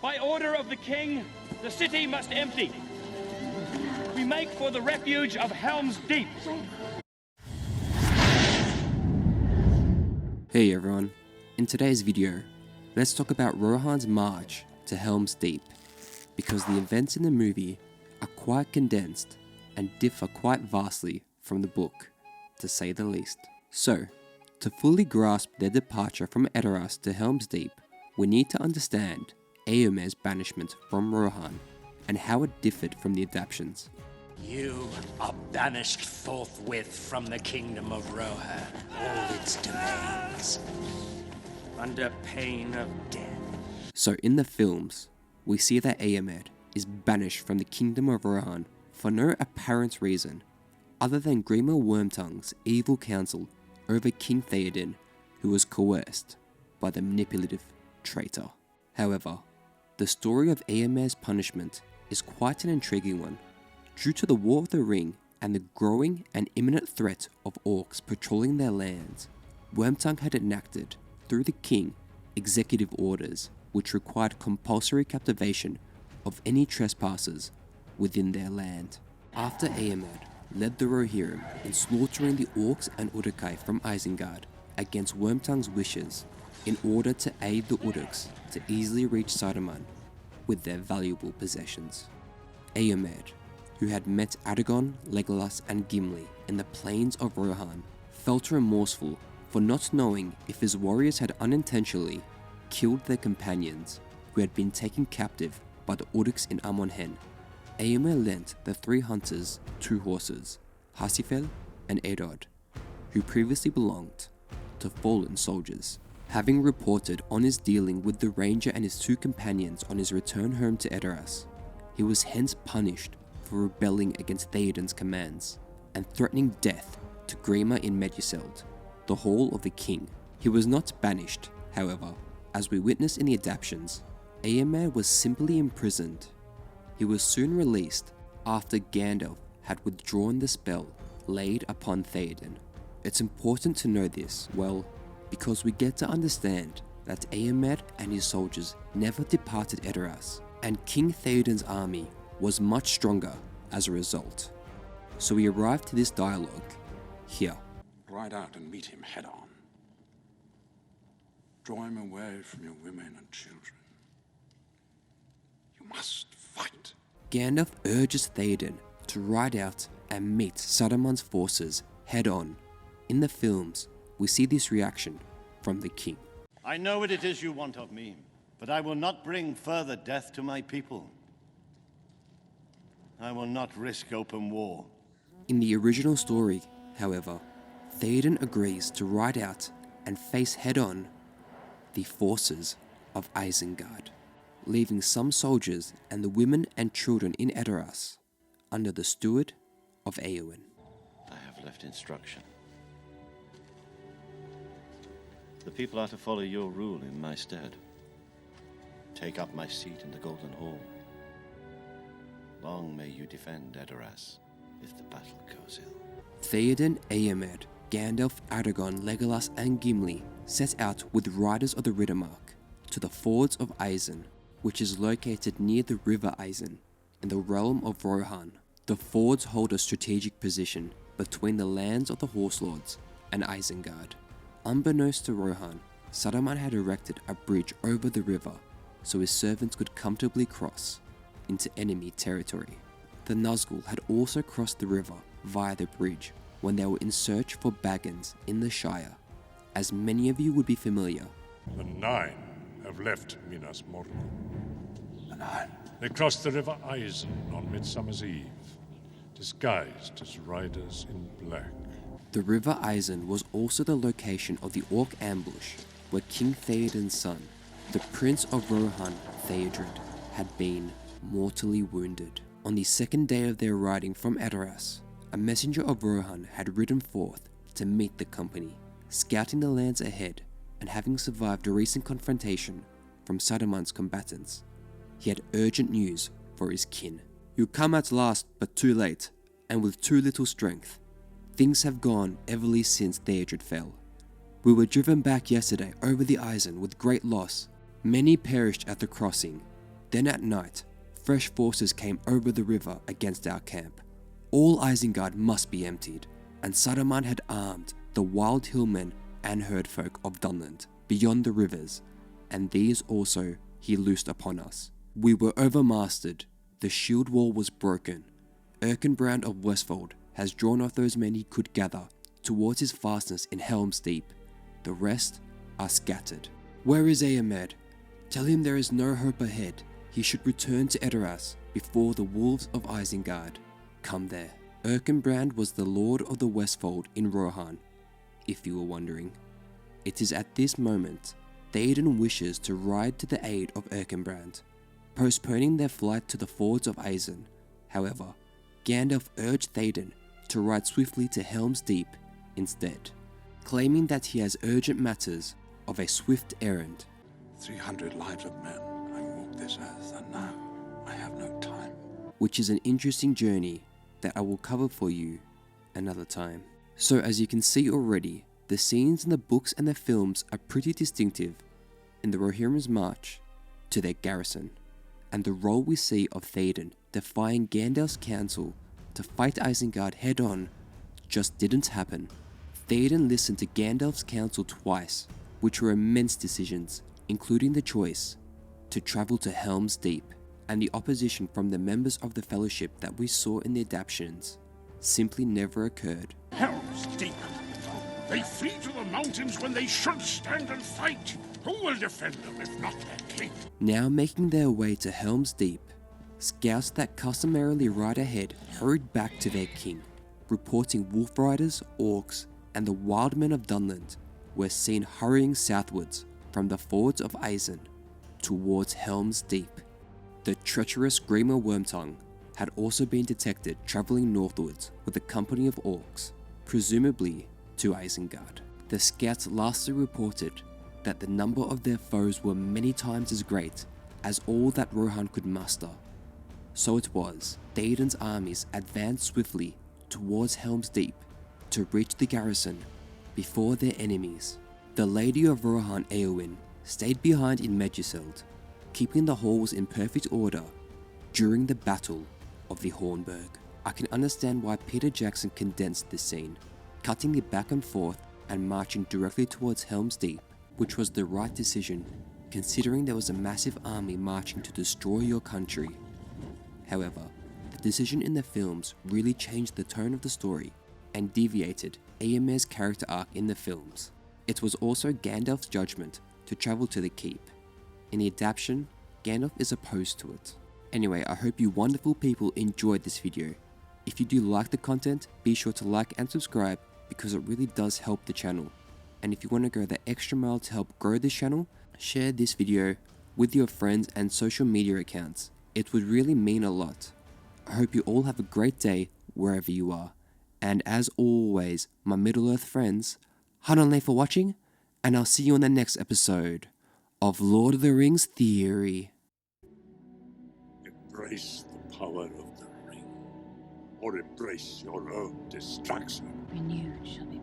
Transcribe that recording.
By order of the king, the city must empty. We make for the refuge of Helm's Deep. Hey everyone, in today's video, let's talk about Rohan's march to Helm's Deep, because the events in the movie are quite condensed and differ quite vastly from the book, to say the least. So, to fully grasp their departure from Edoras to Helm's Deep, we need to understand Eomer's banishment from Rohan and how it differed from the adaptations. You are banished forthwith from the kingdom of Rohan, all its domains, under pain of death. So in the films, we see that Eomer is banished from the kingdom of Rohan for no apparent reason, other than Grima Wormtongue's evil counsel over King Theoden, who was coerced by the manipulative traitor. However, the story of Eomer's punishment is quite an intriguing one. Due to the War of the Ring and the growing and imminent threat of orcs patrolling their lands, Wormtongue had enacted, through the king, executive orders which required compulsory captivation of any trespassers within their land. After Eomer led the Rohirrim in slaughtering the orcs and Uruk-hai from Isengard against Wormtongue's wishes in order to aid the Uruks to easily reach Saruman with their valuable possessions. Eomer, who had met Aragorn, Legolas and Gimli in the plains of Rohan, felt remorseful for not knowing if his warriors had unintentionally killed their companions who had been taken captive by the Uruks in Amon Hen. Eomer lent the three hunters 2 horses, Hasifel and Eddard, who previously belonged to fallen soldiers. Having reported on his dealing with the ranger and his 2 companions on his return home to Edoras, he was hence punished for rebelling against Theoden's commands and threatening death to Grima in Meduseld, the hall of the king. He was not banished, however, as we witness in the adaptations. Eomer was simply imprisoned. He was soon released after Gandalf had withdrawn the spell laid upon Theoden. It's important to know this, well, because we get to understand that Eomer and his soldiers never departed Edoras, and King Theoden's army was much stronger as a result. So we arrive to this dialogue here. Ride out and meet him head on. Draw him away from your women and children. You must fight. Gandalf urges Theoden to ride out and meet Saruman's forces head on. In the films, we see this reaction from the king. I know what it is you want of me, but I will not bring further death to my people. I will not risk open war. In the original story, however, Theoden agrees to ride out and face head-on the forces of Isengard, leaving some soldiers and the women and children in Edoras under the steward of Eowyn. I have left instruction. The people are to follow your rule in my stead. Take up my seat in the Golden Hall. Long may you defend Edoras if the battle goes ill. Theoden, Eomer, Gandalf, Aragorn, Legolas and Gimli set out with riders of the Riddermark to the Fords of Isen, which is located near the River Isen in the realm of Rohan. The fords hold a strategic position between the lands of the Horse Lords and Isengard. Unbeknownst to Rohan, Saruman had erected a bridge over the river so his servants could comfortably cross into enemy territory. The Nazgul had also crossed the river via the bridge when they were in search for Baggins in the Shire. As many of you would be familiar, The 9 have left Minas Morgul. The 9. They crossed the River Isen on Midsummer's Eve, disguised as riders in black. the River Isen was also the location of the Orc ambush where King Theoden's son, the Prince of Rohan, Theodred, had been mortally wounded. On the second day of their riding from Edoras, a messenger of Rohan had ridden forth to meet the company, scouting the lands ahead and having survived a recent confrontation from Saruman's combatants. He had urgent news for his kin. "You come at last, but too late, and with too little strength. Things have gone everly since Theodred fell. We were driven back yesterday over the Isen with great loss. Many perished at the crossing, Then at night, fresh forces came over the river against our camp. All Isengard must be emptied, and Saruman had armed the wild hillmen and herdfolk of Dunland beyond the rivers, and these also he loosed upon us. We were overmastered, the shield wall was broken. Erkenbrand of Westfold has drawn off those men he could gather towards his fastness in Helm's Deep. The rest are scattered. Where is Eomed? Tell him there is no hope ahead. He should return to Edoras before the wolves of Isengard come there. Erkenbrand was the lord of the Westfold in Rohan, if you were wondering. It is at this moment Théoden wishes to ride to the aid of Erkenbrand, postponing their flight to the fords of Aeson. However, Gandalf urged Théoden to ride swiftly to Helm's Deep instead, claiming that he has urgent matters of a swift errand. 300 lives of men I walk this earth, and now I have no time. Which is an interesting journey that I will cover for you another time. So as you can see already, the scenes in the books and the films are pretty distinctive in the Rohirrim's march to their garrison, and the role we see of Théoden defying Gandalf's counsel to fight Isengard head-on just didn't happen. Théoden listened to Gandalf's counsel twice, which were immense decisions, including the choice to travel to Helm's Deep, and the opposition from the members of the Fellowship that we saw in the adaptations simply never occurred. Helm's Deep. They flee to the mountains when they should stand and fight. Who will defend them if not their king? Now making their way to Helm's Deep, scouts that customarily ride ahead hurried back to their king, reporting wolf riders, orcs, and the wild men of Dunland were seen hurrying southwards from the fords of Aeson towards Helm's Deep. The treacherous Grima Wormtongue had also been detected travelling northwards with a company of orcs, presumably to Isengard. The scouts lastly reported that the number of their foes were many times as great as all that Rohan could muster. So it was, Théoden's armies advanced swiftly towards Helm's Deep to reach the garrison before their enemies. The Lady of Rohan, Éowyn, stayed behind in Meduseld, keeping the halls in perfect order during the Battle of the Hornburg. I can understand why Peter Jackson condensed this scene, cutting it back and forth and marching directly towards Helm's Deep, which was the right decision, considering there was a massive army marching to destroy your country. However, the decision in the films really changed the tone of the story and deviated Éomed's character arc in the films. It was also Gandalf's judgment to travel to the keep. In the adaptation, Gandalf is opposed to it. Anyway, I hope you wonderful people enjoyed this video. If you do like the content, be sure to like and subscribe because it really does help the channel. And if you want to go the extra mile to help grow this channel, share this video with your friends and social media accounts. It would really mean a lot. I hope you all have a great day wherever you are. And as always, my Middle-earth friends, Hananle for watching, and I'll see you on the next episode of Lord of the Rings Theory. Embrace the power of the ring, or embrace your own destruction. Renewed shall be